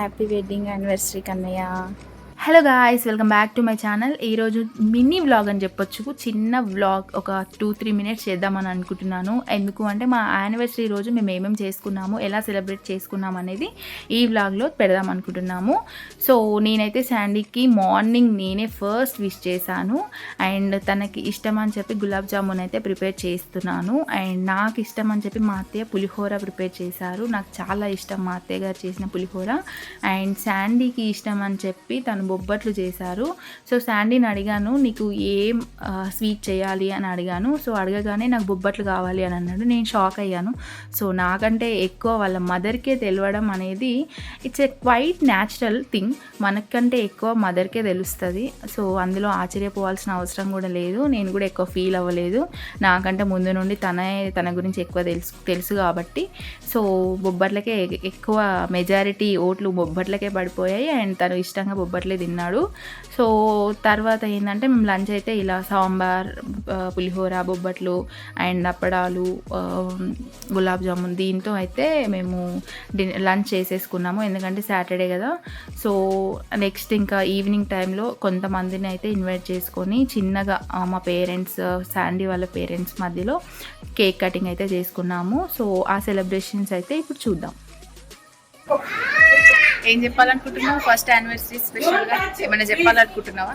Happy wedding anniversary Kannayya. Hello guys, welcome back to my channel. ఈరోజు mini vlog అని చెప్పొచ్చు, చిన్న వ్లాగ్, ఒక 2-3 మినిట్స్ చేద్దామని అనుకుంటున్నాను. ఎందుకు అంటే మా యానివర్సరీ రోజు మేము ఏమేమి చేసుకున్నాము, ఎలా సెలబ్రేట్ చేసుకున్నాం అనేది ఈ వ్లాగ్లో పెడదాం అనుకుంటున్నాము. సో నేనైతే శాండీకి మార్నింగ్ నేనే ఫస్ట్ విష్ చేశాను. అండ్ తనకి ఇష్టం అని చెప్పి గులాబ్ జామున్ అయితే ప్రిపేర్ చేస్తున్నాను. అండ్ నాకు ఇష్టం అని చెప్పి మా అత్తయ్య పులిహోర ప్రిపేర్ చేశారు. నాకు చాలా ఇష్టం మా అత్తయ్య గారు చేసిన పులిహోర. అండ్ శాండీకి ఇష్టం అని చెప్పి తను బొబ్బట్లు చేశారు. సో శాండీని అడిగాను, నీకు ఏం స్వీట్ చేయాలి అని అడిగాను. సో అడగగానే నాకు బొబ్బట్లు కావాలి అని అన్నాడు. నేను షాక్ అయ్యాను. సో నాకంటే ఎక్కువ వాళ్ళ మదర్కే తెలియడం అనేది it's a quite natural thing. మనకంటే ఎక్కువ మదర్కే తెలుస్తుంది. సో అందులో ఆశ్చర్యపోవాల్సిన అవసరం కూడా లేదు. నేను కూడా ఎక్కువ ఫీల్ అవ్వలేదు. నాకంటే ముందు నుండి తన గురించి ఎక్కువ తెలుసు కాబట్టి సో బొబ్బట్లకే ఎక్కువ మెజారిటీ ఓట్లు బొబ్బట్లకే పడిపోయాయి. అండ్ తను ఇష్టంగా బొబ్బట్లే తిన్నాడు. సో తర్వాత ఏంటంటే మేము లంచ్ అయితే ఇలా సాంబార్, పులిహోర, బొబ్బట్లు అండ్ అప్పడాలు, గులాబ్ జామున్ దీంతో అయితే మేము లంచ్ చేసేసుకున్నాము. ఎందుకంటే సాటర్డే కదా. సో నెక్స్ట్ ఇంకా ఈవినింగ్ టైంలో కొంతమందిని అయితే ఇన్వైట్ చేసుకొని చిన్నగా మా పేరెంట్స్, శాండీ వాళ్ళ పేరెంట్స్ మధ్యలో కేక్ కటింగ్ అయితే చేసుకున్నాము. సో ఆ సెలబ్రేషన్స్ అయితే ఇప్పుడు చూద్దాం. ఏం చెప్పాలనుకుంటున్నావు? ఫస్ట్ యానివర్సరీ స్పెషల్గా ఏమైనా చెప్పాలనుకుంటున్నావా?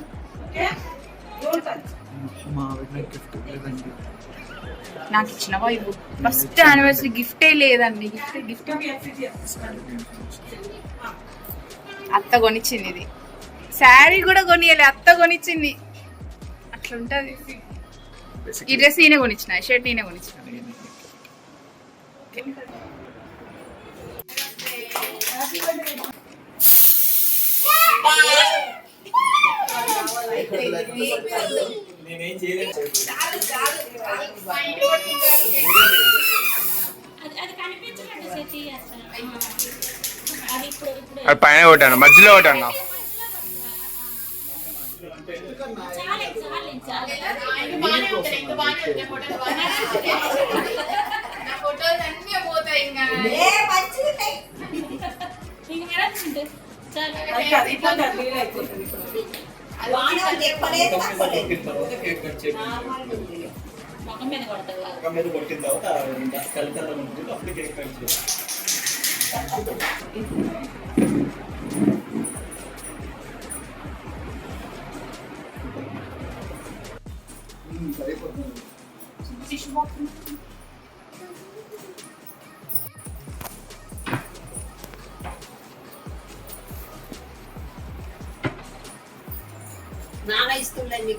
నాకు ఇచ్చినవా? ఇవ్వు. ఫస్ట్ యానివర్సరీ గిఫ్టే లేదండి. గిఫ్ట్ అత్త కొనిచ్చింది. ఇది శారీ కూడా కొనియలే, అత్త కొనిచ్చింది. అట్లుంటది. ఈ డ్రెస్ నేనే కొనిచ్చిన, షర్ట్ నేనే కొనిచ్చిన. అది పైన కొట్టాను, మధ్యలో కొట్టాను. నాన్న ఇస్తుండండి.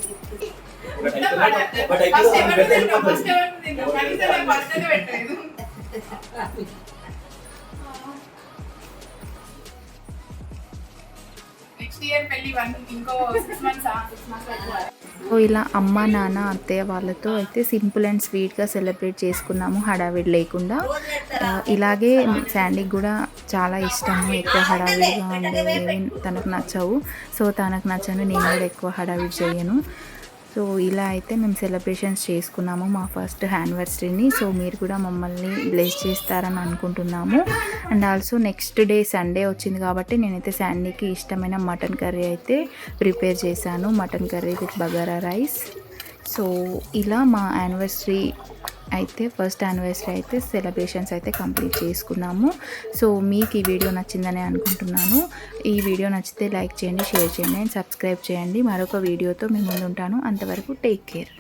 సో ఇలా అమ్మ, నాన్న, అత్తయ్య వాళ్ళతో అయితే సింపుల్ అండ్ స్వీట్గా సెలబ్రేట్ చేసుకున్నాము, హడావిడి లేకుండా. ఇలాగే శాండీకి కూడా చాలా ఇష్టము. ఎక్కువ హడావిడిగా ఉండేవి తనకు నచ్చవు. సో తనకు నచ్చని నేను కూడా ఎక్కువ హడావిడి చేయను. సో ఇలా అయితే మేము సెలబ్రేషన్స్ చేసుకున్నాము మా ఫస్ట్ యానివర్సరీని. సో మీరు కూడా మమ్మల్ని బ్లెస్ చేస్తారని అనుకుంటున్నాము. And also next day Sunday వచ్చింది కాబట్టి నేనైతే శాండీకి ఇష్టమైన మటన్ కర్రీ అయితే ప్రిపేర్ చేశాను. Mutton curry with bagara rice. So ఇలా మా యానివర్సరీ అయితే ఫస్ట్ యానివర్సరీ అయితే సెలబ్రేషన్స్ అయితే కంప్లీట్ చేసుకున్నాము. సో మీకు ఈ వీడియో నచ్చిందని అనుకుంటున్నాను. ఈ వీడియో నచ్చితే లైక్ చేయండి, షేర్ చేయండి అండ్ సబ్స్క్రైబ్ చేయండి. మరొక వీడియోతో మీ ముందు ఉంటాను. అంతవరకు టేక్ కేర్.